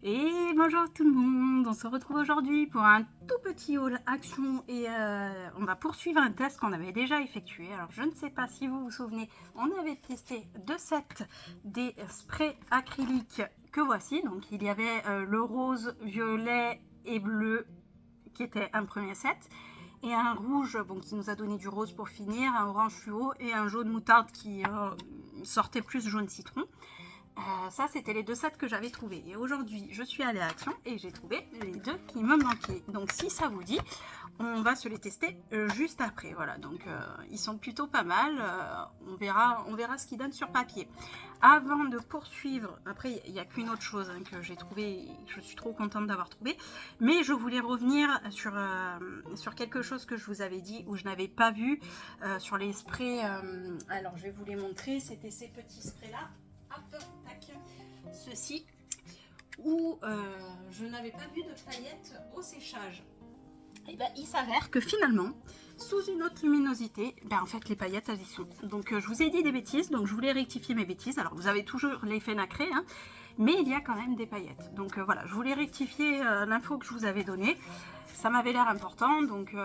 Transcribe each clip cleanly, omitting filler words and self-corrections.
Et bonjour tout le monde, on se retrouve aujourd'hui pour un tout petit haul action et on va poursuivre un test qu'on avait déjà effectué. Alors je ne sais pas si vous vous souvenez, on avait testé deux sets des sprays acryliques que voici. Donc il y avait le rose, violet et bleu qui était un premier set. Et un rouge qui nous a donné du rose pour finir, un orange fluo et un jaune moutarde qui sortait plus jaune citron. Ça, c'était les deux sets que j'avais trouvés. Et aujourd'hui, je suis allée à Action et j'ai trouvé les deux qui me manquaient. Donc, si ça vous dit, on va se les tester juste après. Voilà, donc ils sont plutôt pas mal. On verra ce qu'ils donnent sur papier. Avant de poursuivre, après, il n'y a qu'une autre chose que j'ai trouvé. Je suis trop contente d'avoir trouvé. Mais je voulais revenir sur quelque chose que je vous avais dit ou je n'avais pas vu sur les sprays. Alors, je vais vous les montrer. C'était ces petits sprays-là. Hop, tac, ceci, où je n'avais pas vu de paillettes au séchage. Et ben, il s'avère que finalement, sous une autre luminosité, en fait les paillettes elles y sont. Donc je vous ai dit des bêtises, donc je voulais rectifier mes bêtises. Alors vous avez toujours l'effet nacré, hein, mais il y a quand même des paillettes. Donc voilà, je voulais rectifier l'info que je vous avais donnée. Ça m'avait l'air important, donc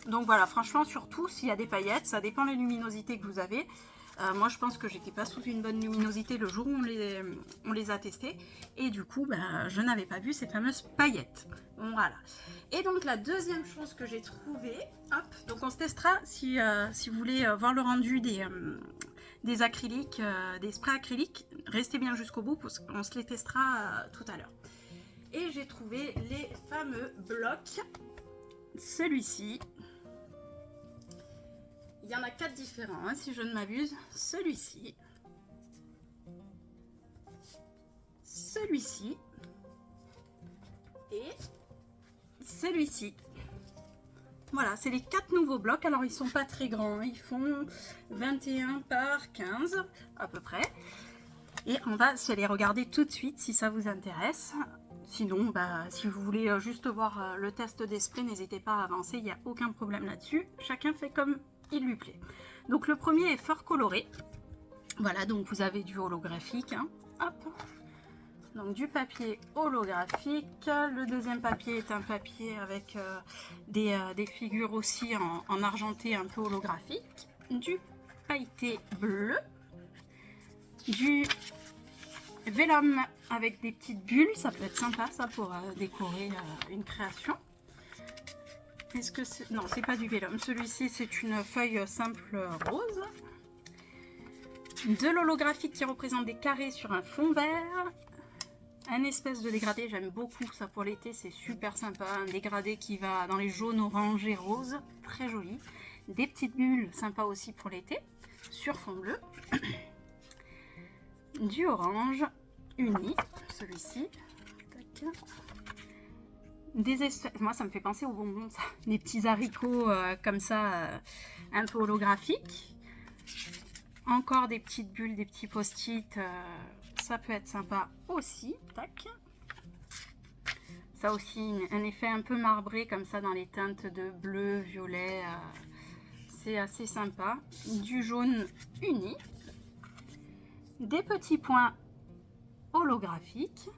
voilà, franchement, surtout s'il y a des paillettes, ça dépend de la luminosité que vous avez. Moi, je pense que j'étais pas sous une bonne luminosité le jour où on les a testés. Et du coup, je n'avais pas vu ces fameuses paillettes. Voilà. Et donc, la deuxième chose que j'ai trouvée, hop, donc on se testera si vous voulez voir le rendu des acryliques, des sprays acryliques. Restez bien jusqu'au bout parce qu'on se les testera tout à l'heure. Et j'ai trouvé les fameux blocs. Celui-ci. Il y en a 4 différents, hein, si je ne m'abuse. Celui-ci. Celui-ci. Et celui-ci. Voilà, c'est les 4 nouveaux blocs. Alors, ils sont pas très grands. Hein. Ils font 21 par 15, à peu près. Et on va se les regarder tout de suite, si ça vous intéresse. Sinon, si vous voulez juste voir le test des sprays, n'hésitez pas à avancer. Il n'y a aucun problème là-dessus. Chacun fait comme il lui plaît. Donc le premier est fort coloré. Voilà, donc vous avez du holographique. Hein. Hop. Donc du papier holographique. Le deuxième papier est un papier avec des figures aussi en argenté un peu holographique. Du pailleté bleu. Du vélum avec des petites bulles. Ça peut être sympa ça pour décorer une création. Est-ce que c'est... Non, c'est pas du vélum. Celui-ci, c'est une feuille simple rose. De l'holographique qui représente des carrés sur un fond vert. Un espèce de dégradé, j'aime beaucoup ça pour l'été, c'est super sympa. Un dégradé qui va dans les jaunes, orange et rose. Très joli. Des petites bulles, sympa aussi pour l'été. Sur fond bleu. Du orange uni, celui-ci. Moi ça me fait penser aux bonbons, ça. Des petits haricots comme ça, un peu holographiques. Encore des petites bulles, des petits post-it, ça peut être sympa aussi. Tac. Ça aussi, un effet un peu marbré comme ça dans les teintes de bleu, violet, c'est assez sympa. Du jaune uni. Des petits points holographiques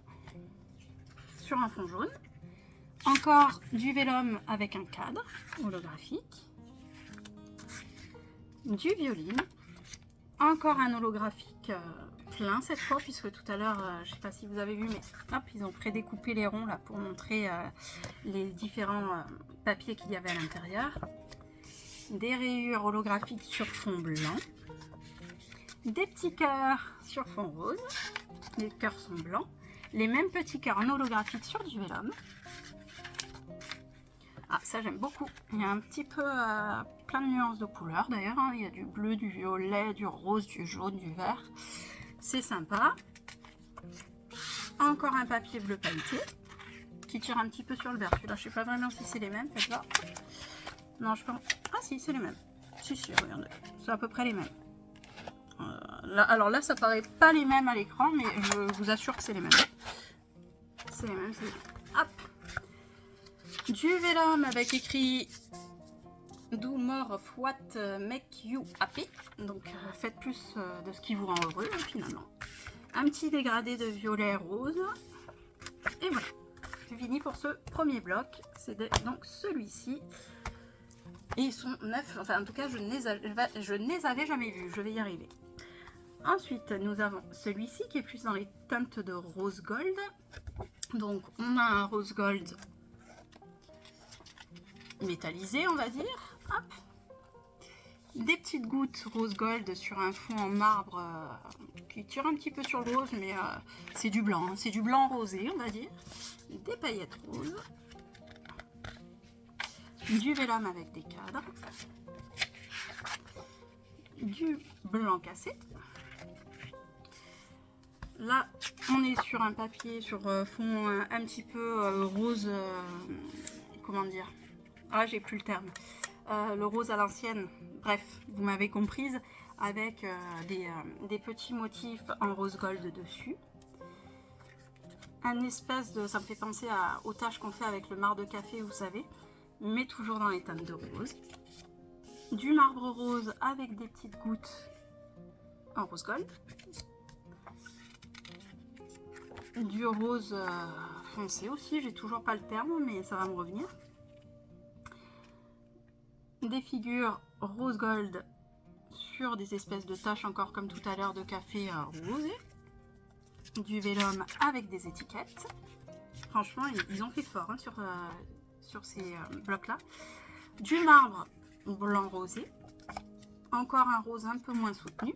sur un fond jaune. Encore du vélum avec un cadre holographique. Du violine. Encore un holographique plein cette fois, puisque tout à l'heure, je ne sais pas si vous avez vu, mais hop, ils ont prédécoupé les ronds là pour montrer les différents papiers qu'il y avait à l'intérieur. Des rayures holographiques sur fond blanc. Des petits cœurs sur fond rose. Les cœurs sont blancs. Les mêmes petits cœurs en holographique sur du vélum. Ah, ça j'aime beaucoup. Il y a un petit peu plein de nuances de couleurs d'ailleurs. Hein. Il y a du bleu, du violet, du rose, du jaune, du vert. C'est sympa. Encore un papier bleu pailleté qui tire un petit peu sur le vert. Celui-là, je ne sais pas vraiment si c'est les mêmes. Faites voir. Non, je pense. Ah si, c'est les mêmes. Si, regardez. C'est à peu près les mêmes. Alors là, ça paraît pas les mêmes à l'écran, mais je vous assure que c'est les mêmes. C'est les mêmes, c'est les mêmes. Hop. Du vélum avec écrit Do more of what make you happy. Donc faites plus de ce qui vous rend heureux finalement. Un petit dégradé de violet rose. Et voilà, c'est fini pour ce premier bloc. C'est donc celui-ci. Et ils sont neufs, enfin en tout cas je ne les avais jamais vus, je vais y arriver. Ensuite nous avons celui-ci qui est plus dans les teintes de rose gold. Donc on a un rose gold métallisé on va dire. Hop. Des petites gouttes rose gold sur un fond en marbre qui tire un petit peu sur le rose, mais c'est du blanc, hein, c'est du blanc rosé on va dire. Des paillettes roses. Du vélum avec des cadres, du blanc cassé. Là, on est sur un papier sur fond un petit peu rose, comment dire, ah j'ai plus le terme, le rose à l'ancienne, bref, vous m'avez comprise, avec des petits motifs en rose gold dessus. Un espèce de, ça me fait penser aux taches qu'on fait avec le marc de café, vous savez, mais toujours dans les teintes de rose. Du marbre rose avec des petites gouttes en rose gold. Du rose foncé aussi, j'ai toujours pas le terme, mais ça va me revenir. Des figures rose gold sur des espèces de taches encore comme tout à l'heure de café rosé. Du vélum avec des étiquettes. Franchement, ils ont fait fort hein, sur ces blocs là. Du marbre blanc rosé, encore un rose un peu moins soutenu,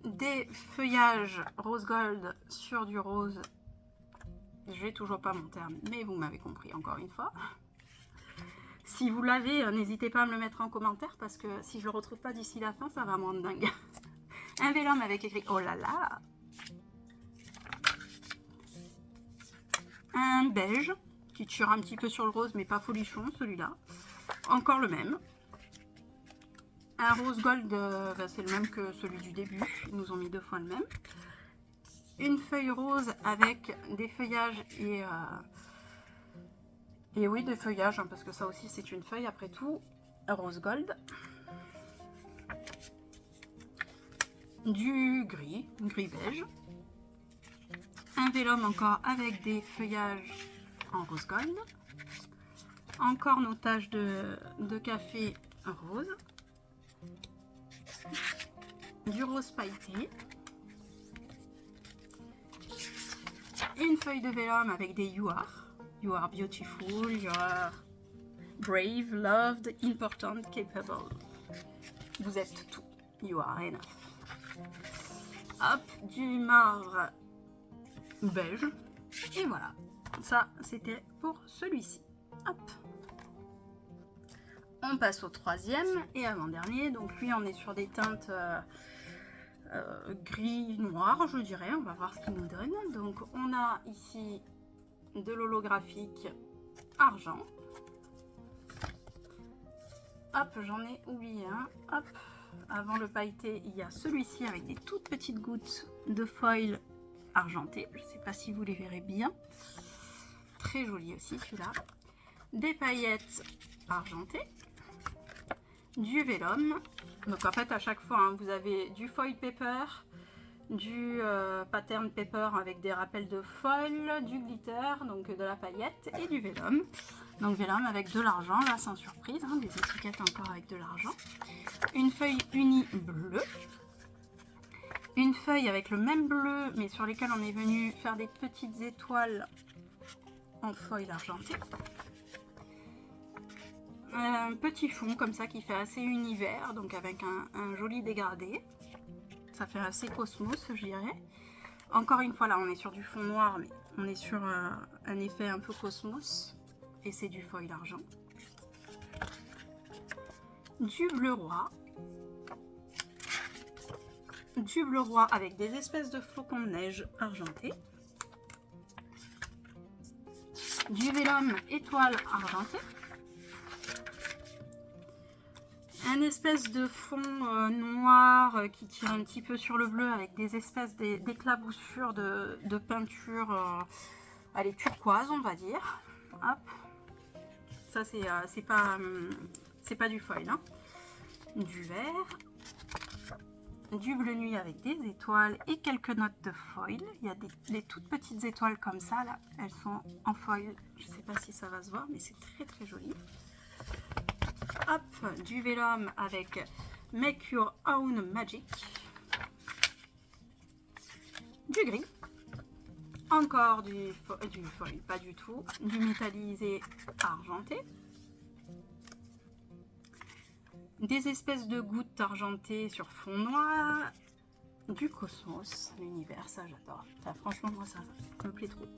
des feuillages rose gold sur du rose, j'ai toujours pas mon terme mais vous m'avez compris encore une fois. Si vous l'avez, n'hésitez pas à me le mettre en commentaire parce que si je le retrouve pas d'ici la fin ça va me rendre dingue. Un vélum avec écrit oh là là. Un beige qui tire un petit peu sur le rose mais pas folichon celui-là. Encore le même. Un rose gold, c'est le même que celui du début. Ils nous ont mis 2 fois le même. Une feuille rose avec des feuillages et oui des feuillages hein, parce que ça aussi c'est une feuille après tout. Rose gold. Du gris beige. Un vélum encore avec des feuillages en rose gold. Encore nos taches de café rose. Du rose pailleté. Une feuille de vélum avec des you are beautiful, you are brave, loved, important, capable. Vous êtes tout. You are enough. Hop, du marbre beige. Et voilà. Ça, c'était pour celui-ci. Hop. On passe au troisième et avant-dernier. Donc lui, on est sur des teintes gris noir, je dirais. On va voir ce qu'il nous donne. Donc on a ici de l'holographique argent. Hop, j'en ai oublié un. Hop, avant le pailleté, il y a celui-ci avec des toutes petites gouttes de foil argenté. Je ne sais pas si vous les verrez bien. Très joli aussi celui-là. Des paillettes argentées. Du vélum. Donc en fait à chaque fois hein, vous avez du foil paper, du pattern paper avec des rappels de foil, du glitter, donc de la paillette et du vélum. Donc vélum avec de l'argent, là sans surprise, hein, des étiquettes encore avec de l'argent. Une feuille unie bleue. Une feuille avec le même bleu mais sur lesquelles on est venu faire des petites étoiles en foil argenté. Un petit fond comme ça qui fait assez univers, donc avec un joli dégradé. Ça fait assez cosmos, je dirais. Encore une fois, là, on est sur du fond noir, mais on est sur un effet un peu cosmos. Et c'est du foil argent. Du bleu roi. Du bleu roi avec des espèces de flocons de neige argentés. Du vélum étoile argentée. Un espèce de fond noir qui tire un petit peu sur le bleu avec des espèces d'éclaboussures de peinture allez, turquoise on va dire. Hop. Ça c'est pas du foil hein. Du vert. du bleu nuit avec des étoiles et quelques notes de foil. Il y a des toutes petites étoiles comme ça là, elles sont en foil. Je sais pas si ça va se voir, mais c'est très très joli. Hop, du vélum avec Make Your Own Magic. Du gris. Encore du foil, pas du tout. Du métallisé argenté. Des espèces de gouttes argentées sur fond noir. Du cosmos, l'univers, ça j'adore. Enfin, franchement, moi ça me plaît trop.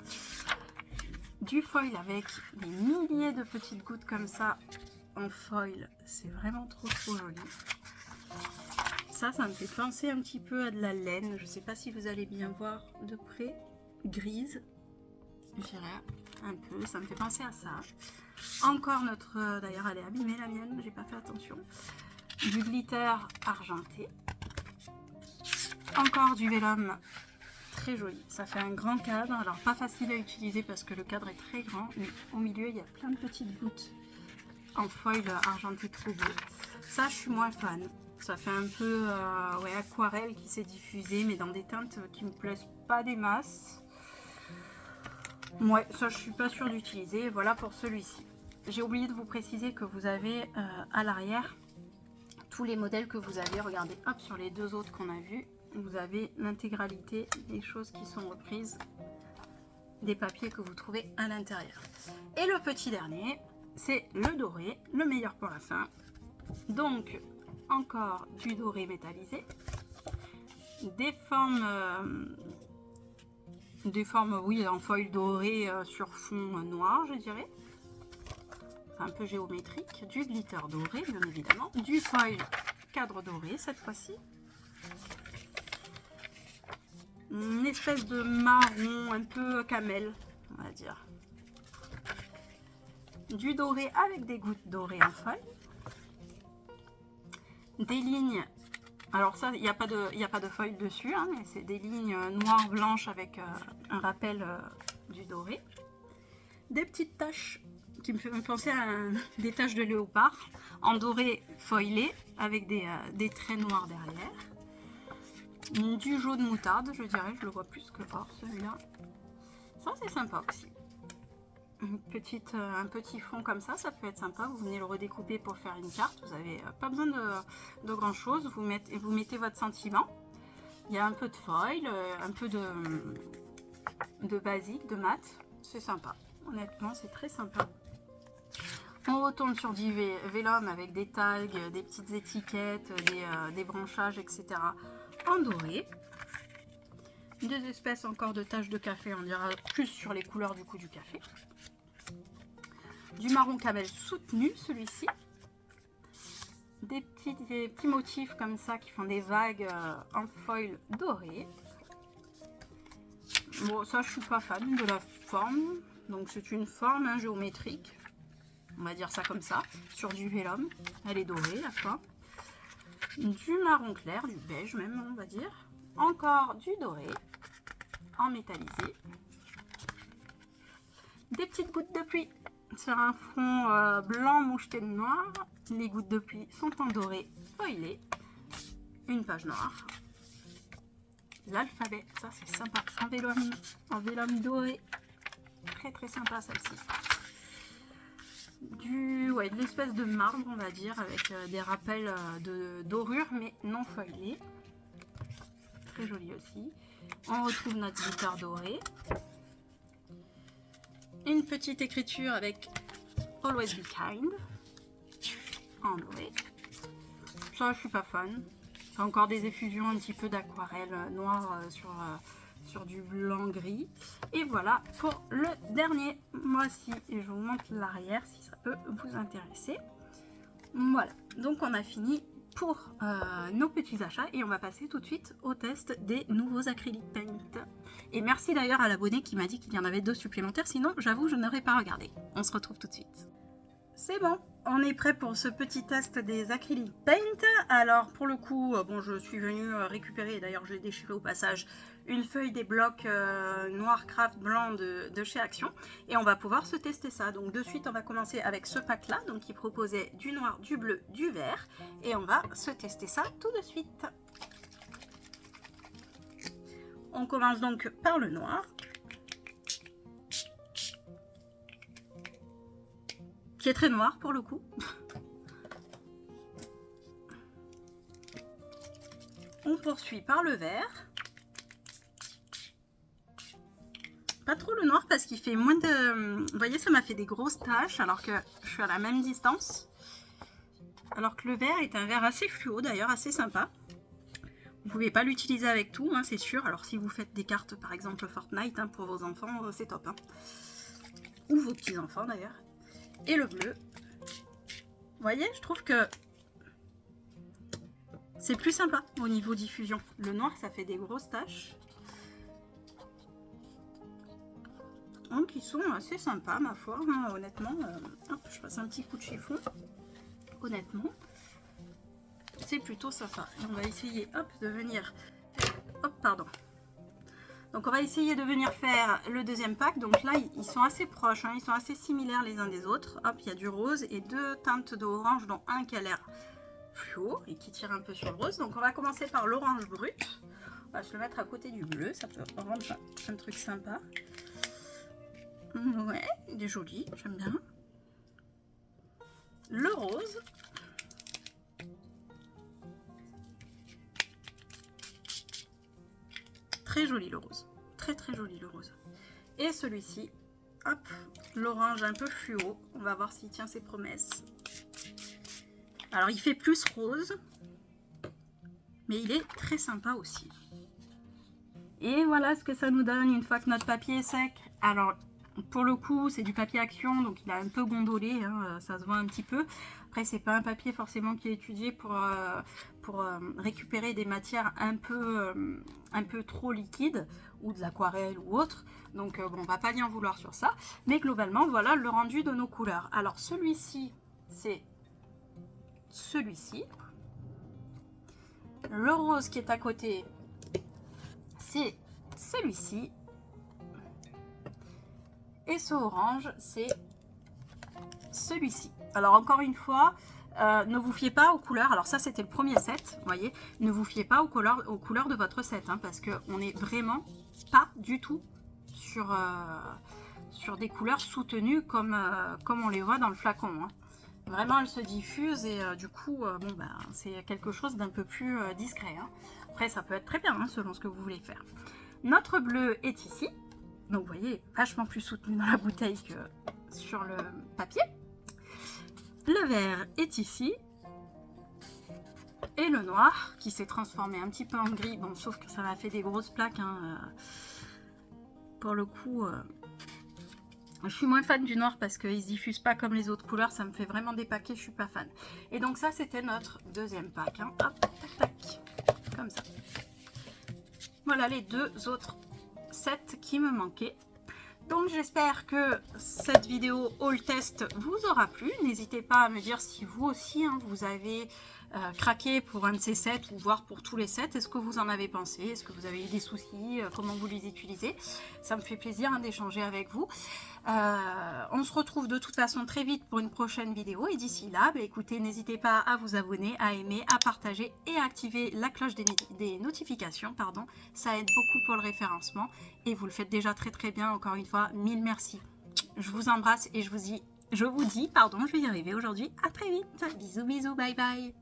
Du foil avec des milliers de petites gouttes comme ça en foil. C'est vraiment trop joli. Ça me fait penser un petit peu à de la laine. Je sais pas si vous allez bien voir de près. Grise, je dirais un peu. Ça me fait penser à ça. Encore notre... D'ailleurs, elle est abîmée la mienne. J'ai pas fait attention. Du glitter argenté. Encore du vélum. Très joli. Ça fait un grand cadre. Alors, pas facile à utiliser parce que le cadre est très grand. Mais au milieu, il y a plein de petites gouttes en foil argenté trop beau. Ça, je suis moins fan. Ça fait un peu ouais, aquarelle qui s'est diffusée, mais dans des teintes qui me plaisent pas des masses. Ouais, ça je suis pas sûre d'utiliser. Voilà pour celui-ci. J'ai oublié de vous préciser que vous avez à l'arrière tous les modèles que vous avez. Regardez, hop, sur les deux autres qu'on a vus, vous avez l'intégralité des choses qui sont reprises, des papiers que vous trouvez à l'intérieur. Et le petit dernier, c'est le doré, le meilleur pour la fin. Donc, encore du doré métallisé, des formes oui, en foil doré sur fond noir, je dirais, un peu géométrique, du glitter doré, bien évidemment, du foil cadre doré cette fois-ci, une espèce de marron un peu camel, on va dire, du doré avec des gouttes dorées en foil. Des lignes, alors ça il n'y a pas de foil dessus, hein, mais c'est des lignes noires blanches avec un rappel du doré. Des petites taches qui me font penser à des taches de léopard en doré foilé avec des traits noirs derrière. Du jaune moutarde, je dirais, je le vois plus que or celui-là. Ça c'est sympa aussi. Un petit fond comme ça peut être sympa. Vous venez le redécouper pour faire une carte. Vous n'avez pas besoin de grand chose. Vous mettez votre sentiment. Il y a un peu de foil, un peu de basique, de mat. C'est sympa. Honnêtement, c'est très sympa. On retourne sur du vélum avec des tags, des petites étiquettes, des branchages, etc. en doré. Des espèces encore de taches de café. On dira plus sur les couleurs du coup du café. Du marron camel soutenu, celui-ci. Des petits motifs comme ça qui font des vagues en foil doré. Bon, ça, je suis pas fan de la forme. Donc, c'est une forme géométrique. On va dire ça comme ça. Sur du vélum. Elle est dorée, la fin. Du marron clair, du beige même, on va dire. Encore du doré en métallisé. Des petites gouttes de pluie sur un fond blanc moucheté de noir. Les gouttes de pluie sont en doré foilé. Une page noire. L'alphabet, ça c'est sympa. En vélum doré. Très très sympa celle-ci. De l'espèce de marbre, on va dire, avec des rappels de dorure, mais non foilé. Très joli aussi. On retrouve notre glitter doré. Une petite écriture avec Always Be Kind en doré. Ça, je suis pas fan. C'est encore des effusions un petit peu d'aquarelle noire sur du blanc gris. Et voilà pour le dernier. Moi aussi, et je vous montre l'arrière si ça peut vous intéresser. Voilà, donc on a fini pour nos petits achats et on va passer tout de suite au test des nouveaux acrylic paint. Et merci d'ailleurs à l'abonné qui m'a dit qu'il y en avait 2 supplémentaires, sinon j'avoue je n'aurais pas regardé. On se retrouve tout de suite. C'est bon, on est prêt pour ce petit test des acrylic paint. Alors pour le coup, bon, je suis venue récupérer, d'ailleurs je l'ai déchiré au passage, une feuille des blocs noir craft blanc de chez Action. Et on va pouvoir se tester ça. Donc de suite on va commencer avec ce pack là, donc qui proposait du noir, du bleu, du vert. Et on va se tester ça tout de suite. On commence donc par le noir. Qui est très noir pour le coup. On poursuit par le vert. Pas trop le noir parce qu'il fait moins de... Vous voyez, ça m'a fait des grosses taches alors que je suis à la même distance. Alors que le vert est un vert assez fluo d'ailleurs, assez sympa. Vous ne pouvez pas l'utiliser avec tout, hein, c'est sûr. Alors si vous faites des cartes par exemple Fortnite hein, pour vos enfants, c'est top. Hein. Ou vos petits-enfants d'ailleurs. Et le bleu. Vous voyez, je trouve que c'est plus sympa au niveau diffusion. Le noir, ça fait des grosses taches. Donc ils sont assez sympas ma foi, hein, honnêtement. Hop, je passe un petit coup de chiffon. Honnêtement, c'est plutôt sympa. Et on va essayer hop, de venir... Hop, pardon. Donc on va essayer de venir faire le deuxième pack. Donc là, ils sont assez proches, hein, ils sont assez similaires les uns des autres. Hop, il y a du rose et deux teintes d'orange, dont un qui a l'air fluo et qui tire un peu sur le rose. Donc on va commencer par l'orange brut. On va se le mettre à côté du bleu, ça peut rendre un truc sympa. Ouais, il est joli, j'aime bien. Le rose. Très joli le rose. Très très joli le rose. Et celui-ci, hop, l'orange un peu fluo. On va voir s'il tient ses promesses. Alors il fait plus rose, mais il est très sympa aussi. Et voilà ce que ça nous donne une fois que notre papier est sec. Alors pour le coup c'est du papier action, donc il a un peu gondolé, hein, ça se voit un petit peu. Après c'est pas un papier forcément qui est étudié pour récupérer des matières un peu trop liquides ou de l'aquarelle ou autre. Donc bon, on va pas lui en vouloir sur ça. Mais globalement voilà le rendu de nos couleurs. Alors celui-ci c'est celui-ci. Le rose qui est à côté c'est celui-ci. Et ce orange, c'est celui-ci. Alors encore une fois, ne vous fiez pas aux couleurs. Alors ça, c'était le premier set, vous voyez. Ne vous fiez pas aux couleurs de votre set, hein, parce qu'on n'est vraiment pas du tout sur des couleurs soutenues comme on les voit dans le flacon. Hein. Vraiment, elles se diffusent et du coup, bon, bah, c'est quelque chose d'un peu plus discret. Hein. Après, ça peut être très bien, hein, selon ce que vous voulez faire. Notre bleu est ici. Donc vous voyez, vachement plus soutenu dans la bouteille que sur le papier. Le vert est ici. Et le noir qui s'est transformé un petit peu en gris. Bon, sauf que ça m'a fait des grosses plaques. Hein. Pour le coup, je suis moins fan du noir parce qu'il ne se diffuse pas comme les autres couleurs. Ça me fait vraiment des paquets, je suis pas fan. Et donc ça, c'était notre deuxième pack. Hein. Hop, tac, tac. Comme ça. Voilà les deux autres sets qui me manquaient. Donc j'espère que cette vidéo haul test vous aura plu. N'hésitez pas à me dire si vous aussi hein, vous avez craqué pour un de ces sets ou voire pour tous les sets. Est-ce que vous en avez pensé? Est-ce que vous avez eu des soucis? Comment vous les utilisez? Ça me fait plaisir hein, d'échanger avec vous. On se retrouve de toute façon très vite pour une prochaine vidéo. Et d'ici là, bah, écoutez, n'hésitez pas à vous abonner, à aimer, à partager et à activer la cloche des notifications. Pardon. Ça aide beaucoup pour le référencement. Et vous le faites déjà très très bien. Encore une fois, mille merci. Je vous embrasse et je vous dis, pardon, je vais y arriver aujourd'hui. À très vite. Bisous, bisous, bye bye.